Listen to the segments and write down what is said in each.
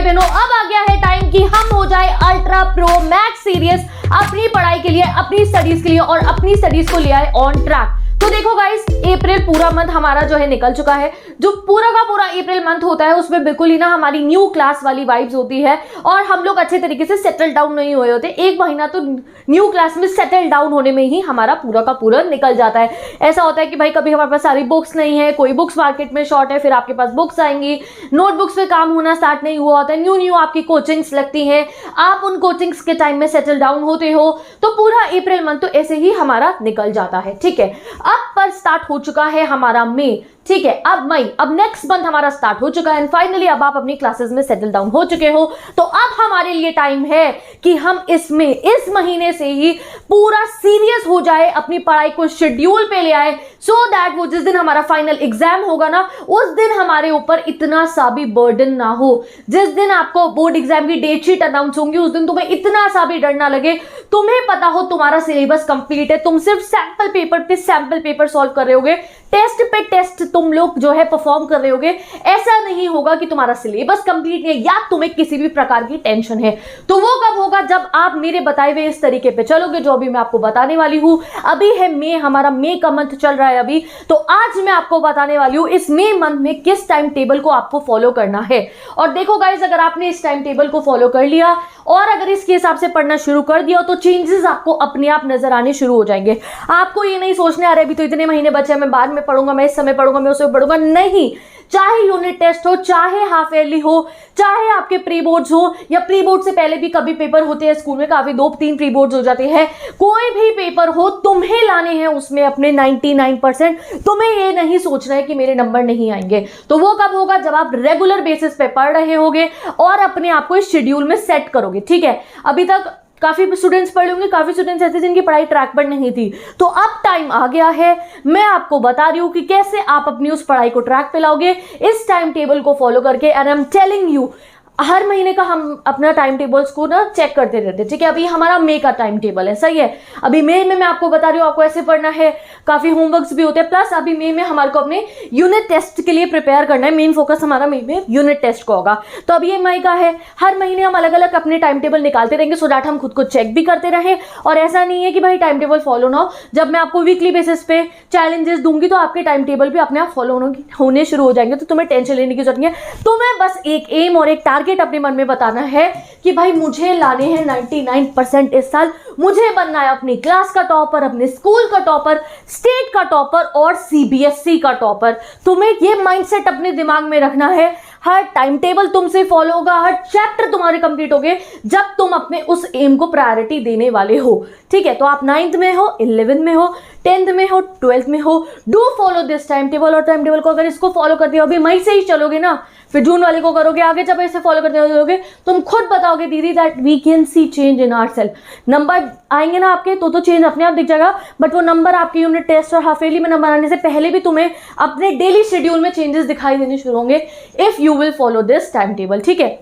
बहनों, अब आ गया है टाइम कि हम हो जाए अल्ट्रा प्रो मैक्स सीरियस अपनी पढ़ाई के लिए, अपनी स्टडीज के लिए और अपनी स्टडीज को ले आए ऑन ट्रैक। तो देखो गाइस, अप्रैल पूरा मंथ हमारा जो है निकल चुका है। जो पूरा का पूरा अप्रैल मंथ होता है उसमें बिल्कुल ही ना हमारी न्यू क्लास वाली वाइब्स होती है और हम लोग अच्छे तरीके से सेटल डाउन नहीं हुए होते। एक महीना तो न्यू क्लास में सेटल डाउन होने में ही हमारा पूरा का पूरा निकल जाता है। ऐसा होता है कि भाई कभी हमारे पास सारी बुक्स नहीं है, कोई बुक्स मार्केट में शॉर्ट है, फिर आपके पास बुक्स आएंगी, नोटबुक्स पे काम होना स्टार्ट नहीं हुआ होता है, न्यू आपकी कोचिंग्स लगती है, आप उन कोचिंग्स के टाइम में सेटल डाउन होते हो, तो पूरा अप्रैल मंथ तो ऐसे ही हमारा निकल जाता है। ठीक है, अब पर स्टार्ट हो चुका है हमारा मई। ठीक है, अब मई, अब नेक्स्ट मंथ हमारा स्टार्ट हो चुका है एंड फाइनली अब आप अपनी क्लासेस में सेटल डाउन हो चुके हो। तो अब हमारे लिए टाइम है कि हम इस महीने से ही पूरा सीरियस हो जाए, अपनी पढ़ाई को शेड्यूल पे ले आए, सो दैट वो जिस दिन हमारा फाइनल एग्जाम होगा ना, उस दिन हमारे ऊपर इतना सा भी बर्डन ना हो। जिस दिन आपको बोर्ड एग्जाम की डेट शीट अनाउंस होंगी उस दिन तुम्हें इतना सा भी डर ना लगे। तुम्हें पता हो तुम्हारा सिलेबस कंप्लीट है, तुम सिर्फ सैंपल पेपर सॉल्व कर रहे होगे, टेस्ट पे टेस्ट तुम लोग जो है परफॉर्म कर रहे होगे। ऐसा नहीं होगा कि तुम्हारा सिलेबस कंप्लीट है या तुम्हें किसी भी प्रकार की टेंशन है। तो वो कब होगा? जब आप मेरे बताए हुए इस तरीके पे चलोगे जो अभी मैं आपको बताने वाली हूं। अभी है मई, हमारा मई का मंथ चल रहा है अभी, तो आज मैं आपको बताने वाली हूं इस मई मंथ में किस टाइम टेबल को आपको फॉलो करना है। और देखो गाइज, अगर आपने इस टाइम टेबल को फॉलो कर लिया और अगर इसके हिसाब से पढ़ना शुरू कर दिया तो चेंजेस आपको अपने आप नजर आने शुरू हो जाएंगे। आपको ये नहीं सोचने आ रहे अभी तो इतने महीने बचे हैं, मैं बाद में पढ़ूंगा, मैं इस समय पढ़ूंगा, मैं उस समय पढ़ूंगा। नहीं, चाहे यूनिट टेस्ट हो, चाहे हाफ ईयरली हो, चाहे आपके प्री बोर्ड्स हो या प्री बोर्ड से पहले भी कभी पेपर होते हैं स्कूल में, काफी 2-3 प्री बोर्ड्स हो जाते हैं, कोई भी पेपर हो तुम्हें लाने हैं उसमें अपने 99%। तुम्हें ये नहीं सोचना है कि मेरे नंबर नहीं आएंगे। तो वो कब होगा? जब आप रेगुलर बेसिस पे पढ़ रहे होगे और अपने आप को इस शेड्यूल में सेट करोगे। ठीक है, अभी तक काफी स्टूडेंट्स पढ़े होंगे, काफी स्टूडेंट्स ऐसे जिनकी पढ़ाई ट्रैक पर नहीं थी, तो अब टाइम आ गया है, मैं आपको बता रही हूं कि कैसे आप अपनी उस पढ़ाई को ट्रैक पे लाओगे इस टाइम टेबल को फॉलो करके। And I am telling you, हर महीने का हम अपना टाइम टेबल्स को ना चेक करते रहते हैं। ठीक है, अभी हमारा मई का टाइम टेबल है, सही है। अभी मई में मैं आपको बता रही हूँ आपको ऐसे पढ़ना है, काफी होमवर्क्स भी होते हैं, प्लस अभी मई में हमारे को अपने यूनिट टेस्ट के लिए प्रिपेयर करना है। मेन फोकस हमारा मई में यूनिट टेस्ट का होगा। तो अब ये मई का है, हर महीने हम अलग अलग अपने टाइम टेबल निकालते रहेंगे सो दैट हम खुद को चेक भी करते रहें। और ऐसा नहीं है कि भाई टाइम टेबल फॉलो ना हो, जब मैं आपको वीकली बेसिस पे चैलेंजेस दूंगी तो आपके टाइम टेबल भी अपने आप फॉलो होने शुरू हो जाएंगे। तो तुम्हें टेंशन लेने की जरूरत नहीं है, तुम्हें बस एक एम और एक टारगेट अपने मन में बताना है कि भाई मुझे लाने हैं 99% इस साल, मुझे बनना है अपनी क्लास का टॉपर, अपने स्कूल का टॉपर, स्टेट का टॉपर और सीबीएसई का टॉपर। तुम्हें ये माइंडसेट अपने दिमाग में रखना है। हर टाइम टेबल तुमसे फॉलो होगा, हर चैप्टर तुम्हारे कंप्लीट होंगे जब तुम अपने उस एम को प्रायोरिटी देने वाले हो। ठीक है, तो आप 9th में हो, 11th में हो, 10th में हो, 12th में हो, do follow this time table. और टाइम टेबल को अगर इसको फॉलो कर दिया, अभी मई से ही चलोगे ना, फिर जून वाले को करोगे, आगे जब ऐसे फॉलो करते रहोगे तुम खुद बताओगे दीदी that we can see change in ourselves. Number आएंगे ना आपके तो चेंज अपने आप दिख जाएगा, बट वो नंबर आपके यूनिट टेस्ट और हाफ ईयरली में नंबर आने से पहले भी तुम्हें अपने डेली शेड्यूल में चेंजेस दिखाई देने शुरू होंगे if you will follow this time table. ठीक है,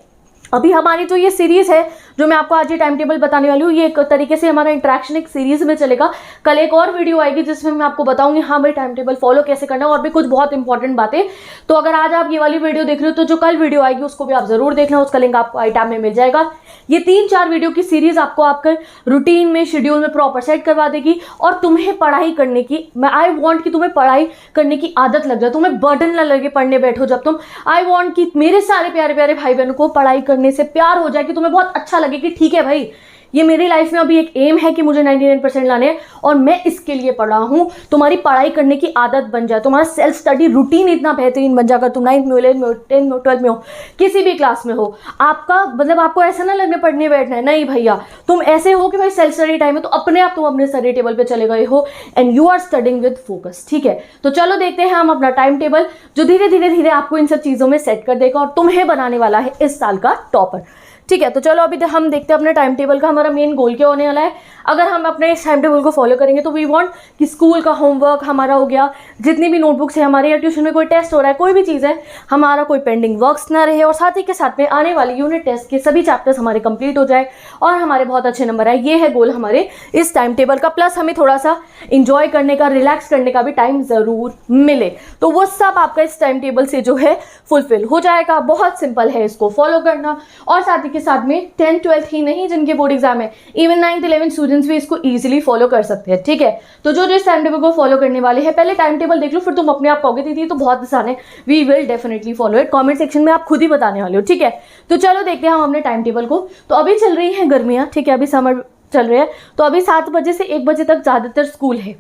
अभी हमारी तो ये सीरीज है जो मैं आपको आज ये टाइम टेबल बताने वाली हूँ, ये एक तरीके से हमारा इंटरेक्शन एक सीरीज में चलेगा। कल एक और वीडियो आएगी जिसमें मैं आपको बताऊंगी हाँ भाई टाइम टेबल फॉलो कैसे करना है और भी कुछ बहुत इंपॉर्टेंट बातें। तो अगर आज आप ये वाली वीडियो देख रहे हो तो जो कल वीडियो आएगी उसको भी आप जरूर देखना, उसका लिंक आपको आई टैब में मिल जाएगा। ये 3-4 वीडियो की सीरीज आपको आपके रूटीन में, शेड्यूल में प्रॉपर सेट करवा देगी और तुम्हें पढ़ाई करने की, मैं आई वॉन्ट कि तुम्हें पढ़ाई करने की आदत लग जाए, तुम्हें बर्डन ना लगे पढ़ने बैठो जब तुम। आई वॉन्ट कि मेरे सारे प्यारे प्यारे भाई बहनों को पढ़ाई करने से प्यार हो जाए, कि तुम्हें बहुत अच्छा लगे कि ठीक है भाई ये मेरी लाइफ में अभी एक एम है कि मुझे 99% लाने हैं और मैं इसके लिए पढ़ा हूं। तुम्हारी पढ़ाई करने की आदत बन जाए, तुम्हारा सेल्फ स्टडी रूटीन इतना बेहतरीन बन जाएगा, तुम 9th में हो, 11th में हो, 10th में हो, 12th में हो, किसी भी क्लास में हो, आपका मतलब आपको ऐसा ना लगने पढ़ने बैठना है, नहीं भैया तुम ऐसे हो कि भाई सेल्फ स्टडी टाइम है तो अपने आप तुम अपने स्टडी टेबल पे चले गए हो and you are studying with focus. ठीक है, तो चलो देखते हैं हम अपना टाइम टेबल जो धीरे धीरे आपको इन सब चीजों में सेट कर देगा और तुम्हें बनाने वाला है इस साल का टॉपर। ठीक है। तो चलो अभी हम देखते हैं अपने टाइम टेबल का हमारा मेन गोल क्या होने वाला है। अगर हम अपने इस टाइम टेबल को फॉलो करेंगे तो वी वांट कि स्कूल का होमवर्क हमारा हो गया, जितनी भी नोटबुक्स है हमारे, या ट्यूशन में कोई टेस्ट हो रहा है, कोई भी चीज़ है, हमारा कोई पेंडिंग वर्क्स ना रहे, और साथ ही के साथ में आने वाले यूनिट टेस्ट के सभी चैप्टर्स हमारे कंप्लीट हो जाए और हमारे बहुत अच्छे नंबर आए। ये है गोल हमारे इस टाइम टेबल का। प्लस हमें थोड़ा सा इंजॉय करने का, रिलैक्स करने का भी टाइम ज़रूर मिले। तो वो सब आपका इस टाइम टेबल से जो है फुलफिल हो जाएगा। बहुत सिंपल है इसको फॉलो करना। और साथ ही के साथ में 10th 12th ही नहीं जिनके बोर्ड एग्जाम है, इवन 9th 11th स्टूडेंट्स भी इसको ईजिली फॉलो कर सकते हैं। ठीक है। तो जो इस टाइम टेबल को फॉलो करने वाले हैं, पहले टाइम टेबल देख लो, फिर तुम अपने आप कहोगे दीदी तो बहुत आसान है। We will definitely follow it. Comment section में आप खुद ही बताने वाले हो। ठीक है। तो चलो देखते हैं हम अपने टाइम टेबल को। तो अभी चल रही हैं गर्मियाँ, ठीक है, अभी समर चल रहे हैं। तो अभी 7 बजे से 1 बजे तक ज़्यादातर स्कूल है।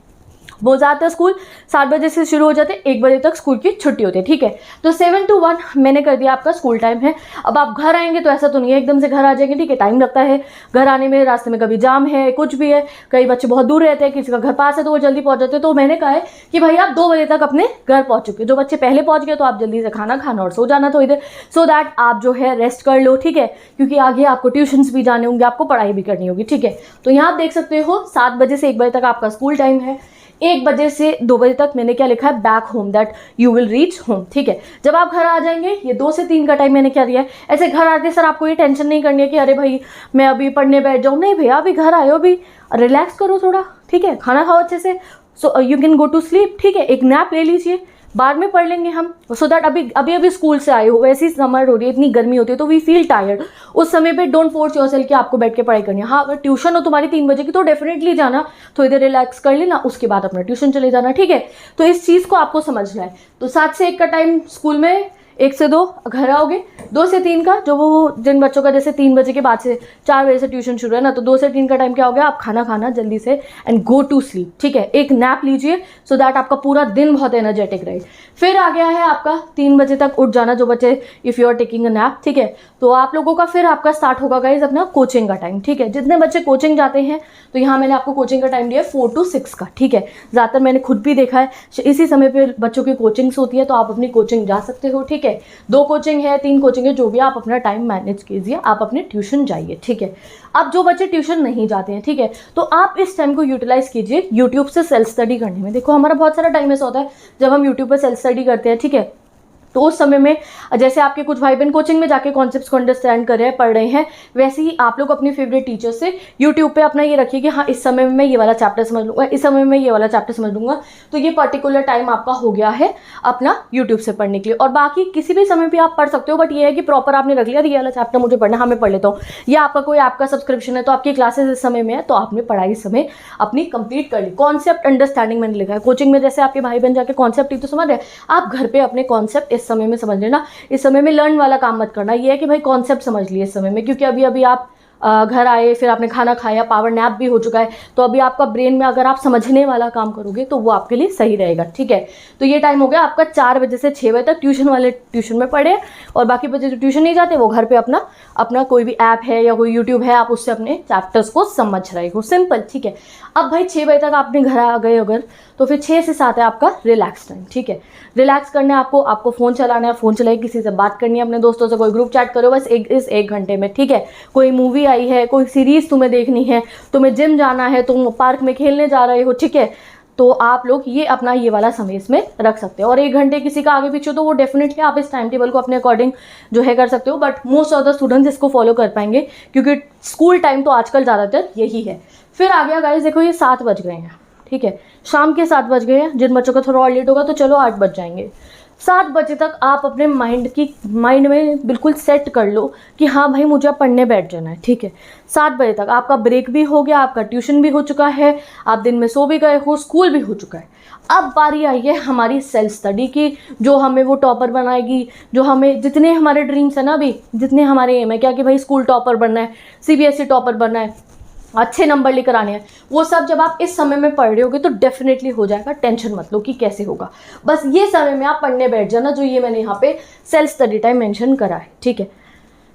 वो ज़्यादातर स्कूल 7 बजे से शुरू हो जाते हैं, 1 बजे तक स्कूल की छुट्टी होती है। ठीक है। तो 7 to 1 मैंने कर दिया आपका स्कूल टाइम है। अब आप घर आएंगे तो ऐसा तो नहीं है एकदम से घर आ जाएंगे। ठीक है, टाइम लगता है घर आने में, रास्ते में कभी जाम है, कुछ भी है, कई बच्चे बहुत दूर रहते हैं, किसी का घर पास है तो वो जल्दी पहुंच जाते हैं। तो मैंने कहा है कि भाई आप 2 बजे तक अपने घर पहुंच चुके। जो बच्चे पहले पहुंच गए तो आप जल्दी से खाना खाना और सो जाना थोड़ी देर, सो दैट आप जो है रेस्ट कर लो। ठीक है, क्योंकि आगे आपको ट्यूशन्स भी जाने होंगे, आपको पढ़ाई भी करनी होगी। ठीक है। तो यहाँ आप देख सकते हो 7 बजे से 1 बजे तक आपका स्कूल टाइम है। 1 बजे से 2 बजे तक मैंने क्या लिखा है, back home, that you will reach home. ठीक है। जब आप घर आ जाएंगे, ये 2 से 3 का टाइम मैंने क्या दिया है। ऐसे घर आते सर आपको ये टेंशन नहीं करनी है कि अरे भाई मैं अभी पढ़ने बैठ जाऊँ। नहीं भैया, अभी घर आए हो, अभी रिलैक्स करो थोड़ा। ठीक है, खाना खाओ अच्छे से, so you can go to sleep. ठीक है, एक नैप ले लीजिए, बाद में पढ़ लेंगे हम। सो दैट अभी स्कूल से आए हो, वैसी समर हो रही है, इतनी गर्मी होती है तो वी फील टायर्ड। उस समय पे डोंट फोर्स योरसेल्फ कि आपको बैठ के पढ़ाई करनी है। हाँ, अगर ट्यूशन हो तुम्हारी 3 बजे की तो डेफिनेटली जाना, थोड़ी देर रिलैक्स कर लेना, उसके बाद अपना ट्यूशन चले जाना। ठीक है। तो इस चीज़ को आपको समझना है। तो 7 से 1 का टाइम स्कूल में, 1 से 2 घर आओगे, 2 से 3 का जो वो जिन बच्चों का जैसे 3 बजे के बाद से 4 बजे से ट्यूशन शुरू है ना, तो 2 से 3 का टाइम क्या हो गया, आप खाना खाना जल्दी से एंड गो टू स्लीप। ठीक है, एक नैप लीजिए सो दैट आपका पूरा दिन बहुत एनर्जेटिक रहे। फिर आ गया है आपका 3 बजे तक उठ जाना, जो बच्चे if you are taking a nap. ठीक है। तो आप लोगों का फिर आपका स्टार्ट होगा गाइज अपना कोचिंग का टाइम। ठीक है, जितने बच्चे कोचिंग जाते हैं, तो यहाँ मैंने आपको कोचिंग का टाइम दिया है 4 to 6 का। ठीक है, ज़्यादातर मैंने खुद भी देखा है इसी समय पे बच्चों की कोचिंग्स होती है, तो आप अपनी कोचिंग जा सकते हो। ठीक है, 2 कोचिंग है, 3 कोचिंग है, जो भी आप अपना टाइम मैनेज कीजिए, आप अपने ट्यूशन जाइए। ठीक है। अब जो बच्चे ट्यूशन नहीं जाते हैं, ठीक है, तो आप इस टाइम को यूटिलाइज कीजिए यूट्यूब से सेल्फ स्टडी करने में। देखो हमारा बहुत सारा टाइम ऐसा होता है जब हम यूट्यूब पर सेल्फ स्टडी करते हैं। ठीक है। तो उस समय में जैसे आपके कुछ भाई बहन कोचिंग में जाके कॉन्सेप्ट्स को अंडरस्टैंड कर रहे हैं, पढ़ रहे हैं, वैसे ही आप लोग अपने फेवरेट टीचर से यूट्यूब पे अपना ये रखिए कि हाँ इस समय में मैं ये वाला चैप्टर समझ लूँगा, इस समय में ये वाला चैप्टर समझ लूँगा। तो ये पर्टिकुलर टाइम आपका हो गया है अपना यूट्यूब से पढ़ने के लिए। और बाकी किसी भी समय भी आप पढ़ सकते हो, बट ये है कि प्रॉपर आपने रख लिया ये वाला चैप्टर मुझे पढ़ना, हाँ मैं पढ़ लेता हूँ। या आपका कोई ऐप का सब्सक्रिप्शन है तो आपकी क्लासेस इस समय में है, तो आपने पढ़ाई इस समय अपनी कंप्लीट कर ली। कॉन्सेप्ट अंडरस्टैंडिंग मैंने लिखा है। कोचिंग में जैसे आपके भाई बहन जाके कॉन्सेप्ट ही तो समझ रहे हैं, आप घर पे अपने कॉन्सेप्ट इस समय में समझ लेना। इस समय में लर्न वाला काम मत करना। ये है कि भाई कॉन्सेप्ट समझ लिए इस समय में, क्योंकि अभी आप घर आए, फिर आपने खाना खाया, पावर नैप भी हो चुका है, तो अभी आपका ब्रेन में अगर आप समझने वाला काम करोगे तो वो आपके लिए सही रहेगा। ठीक है। तो ये टाइम हो गया आपका 4 बजे से 6 बजे तक। ट्यूशन वाले ट्यूशन में पढ़े, और बाकी बच्चे जो ट्यूशन नहीं जाते वो घर पे अपना कोई भी ऐप है या कोई यूट्यूब है, आप उससे अपने चैप्टर्स को समझ रहे हो। सिंपल। ठीक है। अब भाई 6 बजे तक आपने घर आ गए अगर, तो फिर 6 से 7 है आपका रिलैक्स टाइम। ठीक है। रिलैक्स करना है आपको फ़ोन चलाना है, फ़ोन चलाइए, किसी से बात करनी है, अपने दोस्तों से कोई ग्रुप चैट करो बस इस 1 घंटे में। ठीक है। कोई मूवी आई है, कोई सीरीज़ तुम्हें देखनी है, तुम्हें जिम जाना है, तुम पार्क में खेलने जा रहे हो, ठीक है, तो आप लोग ये अपना ये वाला समय इसमें रख सकते हो। और 1 घंटे किसी का आगे पीछे तो वो डेफिनेटली आप इस टाइम टेबल को अपने अकॉर्डिंग जो है कर सकते हो, but most of the students इसको फॉलो कर पाएंगे क्योंकि स्कूल टाइम तो आजकल ज़्यादातर यही है। फिर आ गया गाइस, देखो ये 7 बज गए हैं। ठीक है, शाम के 7 बज गए हैं। जिन बच्चों का थोड़ा और लेट होगा तो चलो 8 बज जाएंगे। 7 बजे तक आप अपने माइंड में बिल्कुल सेट कर लो कि हाँ भाई मुझे अब पढ़ने बैठ जाना है। ठीक है। 7 बजे तक आपका ब्रेक भी हो गया, आपका ट्यूशन भी हो चुका है, आप दिन में सो भी गए हो, स्कूल भी हो चुका है। अब बारी आई है हमारी सेल्फ स्टडी की, जो हमें वो टॉपर बनाएगी, जो हमें जितने हमारे ड्रीम्स है ना, अभी जितने हमारे एम है क्या कि भाई स्कूल टॉपर बनना है, CBSE टॉपर बनना है, अच्छे नंबर लेकर आने हैं, वो सब जब आप इस समय में पढ़ रहे होगे तो डेफिनेटली हो जाएगा। टेंशन मत लो कि कैसे होगा, बस ये समय में आप पढ़ने बैठ जाना, जो ये मैंने यहाँ पे सेल्फ स्टडी टाइम मेंशन करा है। ठीक है।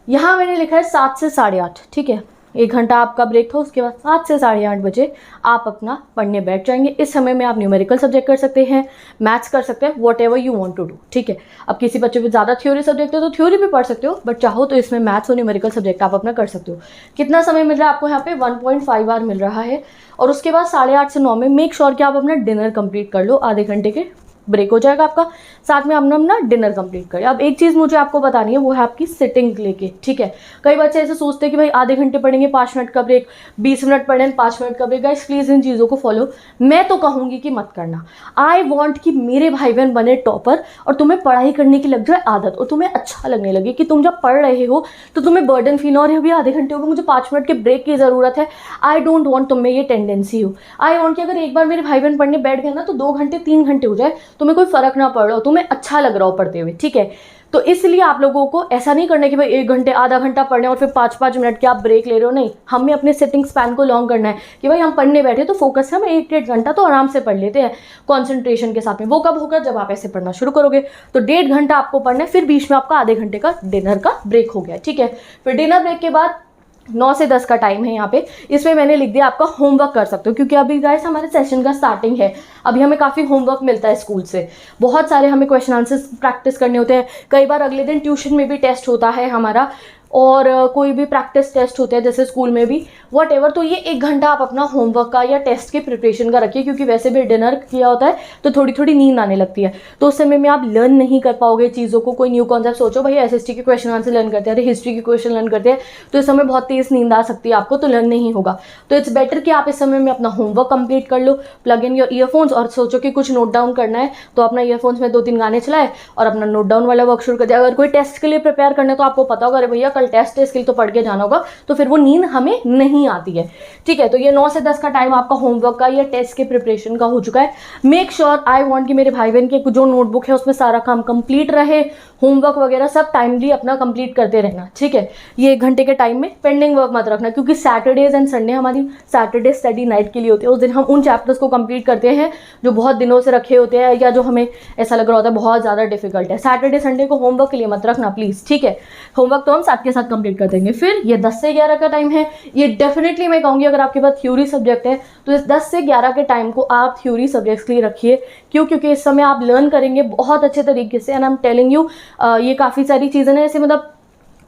यहाँ मैंने लिखा है 7 से 8:30। ठीक है। 1 घंटा आपका ब्रेक था, उसके बाद 7 से 8:30 बजे आप अपना पढ़ने बैठ जाएंगे। इस समय में आप न्यूमेरिकल सब्जेक्ट कर सकते हैं, मैथ्स कर सकते हैं, whatever you want to do, ठीक है। अब किसी बच्चे पे ज़्यादा थ्योरी सब्जेक्ट है तो थ्योरी भी पढ़ सकते हो, बट चाहो तो इसमें मैथ्स और न्यूमेरिकल सब्जेक्ट आप अपना कर सकते हो। कितना समय मिल रहा है आपको यहाँ पे? 1.5 आवर मिल रहा है। और उसके बाद 8:30 से 9 में मेक श्योर कि आप अपना डिनर कंप्लीट कर लो, आधे घंटे के ब्रेक हो जाएगा आपका, साथ में अपना डिनर कंप्लीट करें। अब एक चीज़ मुझे आपको बतानी है, वो है आपकी सिटिंग लेके, ठीक है। कई बच्चे ऐसे सोचते हैं कि भाई आधे घंटे पढ़ेंगे, 5 मिनट का ब्रेक, 20 मिनट पढ़ें, 5 मिनट का ब्रेक। गाइस प्लीज़ इन चीज़ों को फॉलो मैं तो कहूँगी कि मत करना। आई वॉन्ट कि मेरे भाई बहन बने टॉपर और तुम्हें पढ़ाई करने की लग जाए आदत और तुम्हें अच्छा लगने लगे कि तुम जब पढ़ रहे हो तो तुम्हें बर्डन फील हो रही है, अभी आधे घंटे हो गए, मुझे 5 मिनट के ब्रेक की ज़रूरत है। आई डोंट वॉन्ट तुम में ये टेंडेंसी हो। आई वॉन्ट कि अगर एक बार मेरे भाई बहन पढ़ने बैठ गए ना तो 2 घंटे 3 घंटे हो जाए, तुम्हें कोई फर्क ना पढ़ रहा हो, तुम्हें अच्छा लग रहा हो पढ़ते हुए, ठीक है। तो इसलिए आप लोगों को ऐसा नहीं करना कि भाई 1 घंटे आधा घंटा पढ़ने और फिर 5-5 मिनट के आप ब्रेक ले रहे हो, नहीं। हमें अपने सिटिंग स्पैन को लॉन्ग करना है कि भाई हम पढ़ने बैठे तो फोकस है, हम 1-1.5 घंटा तो आराम से पढ़ लेते हैं कॉन्सेंट्रेशन के साथ में। वो कब होगा? जब आप ऐसे पढ़ना शुरू करोगे। तो 1.5 घंटा आपको पढ़ना है, फिर बीच में आपका आधे घंटे का डिनर का ब्रेक हो गया, ठीक है। फिर डिनर ब्रेक के बाद 9 से 10 का टाइम है यहाँ पे, इसमें मैंने लिख दिया आपका होमवर्क कर सकते हो, क्योंकि अभी गाइस हमारे सेशन का स्टार्टिंग है, अभी हमें काफ़ी होमवर्क मिलता है स्कूल से, बहुत सारे हमें क्वेश्चन आंसर्स प्रैक्टिस करने होते हैं। कई बार अगले दिन ट्यूशन में भी टेस्ट होता है हमारा, और कोई भी प्रैक्टिस टेस्ट होते हैं जैसे स्कूल में भी, वट एवर। तो ये 1 घंटा आप अपना होमवर्क का या टेस्ट के प्रिपरेशन का रखिए, क्योंकि वैसे भी डिनर किया होता है तो थोड़ी थोड़ी नींद आने लगती है, तो उस समय में आप लर्न नहीं कर पाओगे चीज़ों को। कोई न्यू कॉन्सेप्ट सोचो, भाई एसएसटी के क्वेश्चन आंसर लर्न करते हैं, अरे हिस्ट्री के क्वेश्चन लर्न करते हैं, तो इस समय बहुत तेज़ नींद आ सकती है आपको, तो लर्न नहीं होगा। तो इट्स बेटर कि आप इस समय में अपना होमवर्क कंप्लीट कर लो, प्लग इन योर ईयरफोन्स और सोचो कि कुछ नोट डाउन करना है, तो अपना ईयरफोन्स में 2-3 गाने चलाए और अपना नोट डाउन वाला वर्क शुरू कर दिया। अगर कोई टेस्ट के लिए प्रिपेयर करना है तो आपको पता होगा, अरे भैया कल टेस्ट है इसके लिए तो पढ़ के जाना होगा, तो फिर वो नींद हमें नहीं आती है, ठीक है। तो ये 9 से 10 का टाइम आपका होमवर्क का या टेस्ट के प्रिपरेशन का हो चुका है। मेक श्योर आई वांट कि मेरे भाई बहन के जो नोटबुक है उसमें सारा काम कंप्लीट रहे, होमवर्क वगैरह सब टाइमली अपना कंप्लीट करते रहना, ठीक है। ये 1 घंटे के टाइम में पेंडिंग वर्क मत रखना, क्योंकि सैटरडेज एंड संडे हमारी सैटरडे स्टडी नाइट के लिए होते हैं। उस दिन हम उन चैप्टर्स को कंप्लीट करते हैं जो बहुत दिनों से रखे होते हैं या जो हमें ऐसा लग रहा होता है बहुत ज़्यादा डिफिकल्ट है। सैटरडे संडे को होमवर्क के लिए मत रखना प्लीज़, ठीक है। होमवर्क तो हम साथ के साथ कंप्लीट कर देंगे। फिर ये 10 से 11 का टाइम है, ये डेफिनेटली मैं कहूँगी अगर आपके पास थ्योरी सब्जेक्ट है तो इस 10 से 11 के टाइम को आप थ्योरी सब्जेक्ट्स के लिए रखिए। क्यों? क्योंकि इस समय आप लर्न करेंगे बहुत अच्छे तरीके से, and I am telling you ये काफ़ी सारी चीज़ें हैं ऐसे, मतलब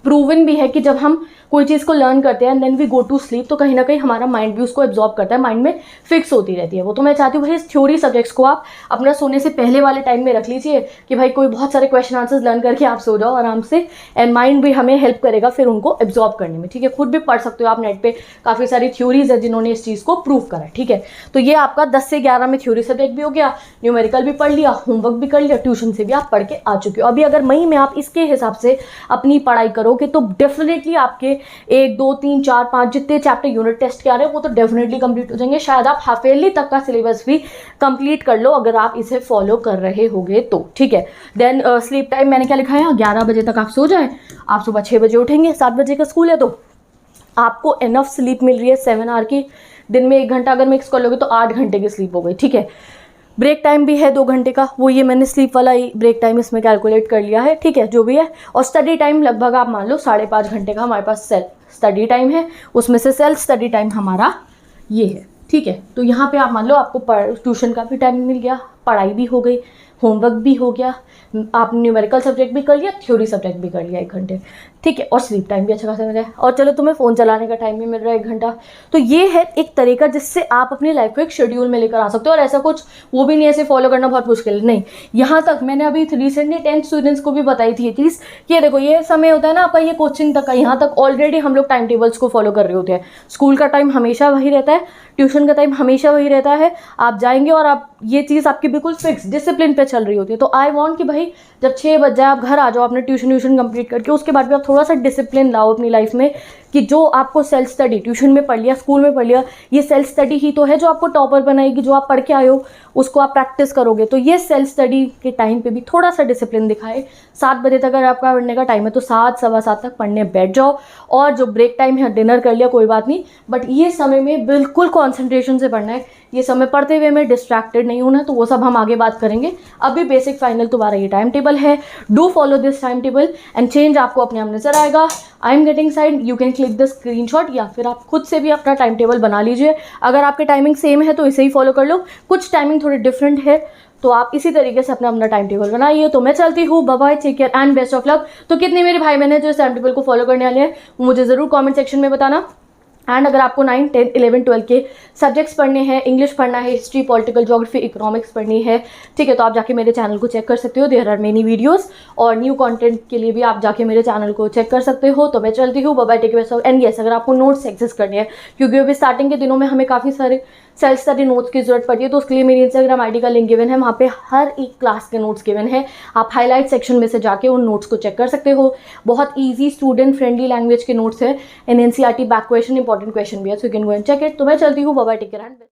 प्रूवन भी है कि जब हम कोई चीज़ को लर्न करते हैं then we go to sleep, तो कहीं ना कहीं हमारा माइंड भी उसको एब्जॉर्ब करता है, माइंड में फिक्स होती रहती है वो। तो मैं चाहती हूँ भाई इस थ्योरी सब्जेक्ट्स को आप अपना सोने से पहले वाले टाइम में रख लीजिए कि भाई कोई बहुत सारे क्वेश्चन आंसर्स लर्न करके आप सो जाओ आराम से, एंड माइंड भी हमें हेल्प करेगा फिर उनको एब्जॉर्ब करने में, ठीक है। खुद भी पढ़ सकते हो आप नेट पे, काफ़ी सारी थ्योरीज है जिन्होंने इस चीज़ को प्रूव करा है, ठीक है। तो ये आपका 10 से 11 में थ्योरी सब्जेक्ट भी हो गया, न्यूमेरिकल भी पढ़ लिया, होमवर्क भी कर लिया, ट्यूशन से भी आप पढ़ के आ चुके हो। अभी अगर मई में आप इसके हिसाब से अपनी पढ़ाई करोगे तो डेफिनेटली आपके 1, 2, 3, 4, 5 जितने चैप्टर यूनिट टेस्ट के आ रहे हैं वो तो डेफिनेटली कंप्लीट हो जाएंगे। शायद आप हाफ ईयरली तक का सिलेबस भी कंप्लीट कर लो अगर आप इसे फॉलो कर रहे होगे तो, ठीक है। देन स्लीप टाइम मैंने क्या लिखा है, 11 बजे तक आप सो जाए, आप सुबह 6 बजे उठेंगे, 7 बजे का स्कूल है तो आपको इनफ स्लीप मिल रही है 7 आवर की। दिन में 1 घंटा अगर मिक्स कर लोगे तो 8 घंटे की स्लीप हो गई, ठीक है। ब्रेक टाइम भी है 2 घंटे का, वो ये मैंने स्लीप वाला ब्रेक टाइम इसमें कैलकुलेट कर लिया है, ठीक है, जो भी है। और स्टडी टाइम लगभग आप मान लो 5.5 घंटे का हमारे पास सेल्फ स्टडी टाइम है, उसमें से सेल्फ स्टडी टाइम हमारा ये है, ठीक है। तो यहाँ पे आप मान लो आपको ट्यूशन का भी टाइम मिल गया, पढ़ाई भी हो गई, होमवर्क भी हो गया, आप न्यूमेरिकल सब्जेक्ट भी कर लिया, थ्योरी सब्जेक्ट भी कर लिया 1 घंटे, ठीक है। और स्लीप टाइम भी अच्छा खासा मिल रहा है, और चलो तुम्हें फ़ोन चलाने का टाइम भी मिल रहा है 1 घंटा। तो ये है एक तरीका जिससे आप अपनी लाइफ को एक शेड्यूल में लेकर आ सकते हो। और ऐसा कुछ वो भी नहीं ऐसे फॉलो करना बहुत मुश्किल नहीं। यहाँ तक मैंने अभी रिसेंटली 10th स्टूडेंट्स को भी बताई थी ये चीज़ कि देखो ये समय होता है ना आपका, ये कोचिंग तक का, यहाँ तक ऑलरेडी हम लोग टाइम टेबल्स को फॉलो कर रहे होते हैं। स्कूल का टाइम हमेशा वही रहता है, ट्यूशन का टाइम हमेशा वही रहता है, आप जाएंगे और आप ये चीज़ आपकी बिल्कुल फिक्स डिसिप्लिन पे चल रही होती है। तो आई वांट कि भाई जब 6 बज जाए आप घर आ जाओ अपने ट्यूशन कंप्लीट करके, उसके बाद भी आप थोड़ा सा डिसिप्लिन लाओ अपनी लाइफ में कि जो आपको सेल्फ स्टडी ट्यूशन में पढ़ लिया, स्कूल में पढ़ लिया, ये सेल्फ स्टडी ही तो है जो आपको टॉपर बनाएगी। जो आप पढ़ के आए हो उसको आप प्रैक्टिस करोगे, तो ये सेल्फ स्टडी के टाइम पे भी थोड़ा सा डिसिप्लिन दिखाए। 7 बजे तक अगर आपका पढ़ने का टाइम है तो 7, सवा 7 तक पढ़ने बैठ जाओ। और जो ब्रेक टाइम है डिनर कर लिया कोई बात नहीं, बट ये समय में बिल्कुल कॉन्सेंट्रेशन से पढ़ना है। ये समय पढ़ते हुए में डिस्ट्रैक्टेड नहीं होना, तो वो सब हम आगे बात करेंगे। अभी बेसिक फाइनल तुम्हारा ये टाइम टेबल है, do follow this time table and change आपको अपने आप नजर आएगा। I am getting side, you can click the screenshot, या फिर आप खुद से भी अपना टाइम टेबल बना लीजिए। अगर आपके टाइमिंग सेम है तो इसे ही फॉलो कर लो, कुछ टाइमिंग थोड़ी डिफरेंट है तो आप इसी तरीके से अपना टाइम टेबल बनाइए। तो मैं चलती हूँ, bye bye, take care and best of luck. तो कितने मेरे भाई बहन हैं जो इस टाइम टेबल को फॉलो करने वाले हैं मुझे ज़रूर कमेंट सेक्शन में बताना। एंड अगर आपको 9, 10, 11, 12 के सब्जेक्ट्स पढ़ने हैं, इंग्लिश पढ़ना है, हिस्ट्री, पॉलिटिकल, ज्योग्राफी, इकोनॉमिक्स पढ़नी है, ठीक है, तो आप जाके मेरे चैनल को चेक कर सकते हो। देयर आर मेनी वीडियोस, और न्यू कंटेंट के लिए भी आप जाके मेरे चैनल को चेक कर सकते हो। तो मैं चलती हूँ, bye bye, take care. And yes, अगर आपको नोट्स एक्सेस करने हैं, क्योंकि अभी स्टार्टिंग के दिनों में हमें काफ़ी सारे सेल्फ स्टडी नोट्स की जरूरत पड़ती है, तो उसके लिए मेरी इंस्टाग्राम आईडी का लिंक गिवन है, वहाँ पे हर एक क्लास के नोट्स गिवन है। आप हाईलाइट सेक्शन में से जाके उन नोट्स को चेक कर सकते हो। बहुत ईजी, स्टूडेंट फ्रेंडली लैंग्वेज के नोट्स है, NCERT back question, important question भी है, so you can go and check it. तो मैं चलती हूँ, बाय बाय, टेक केयर।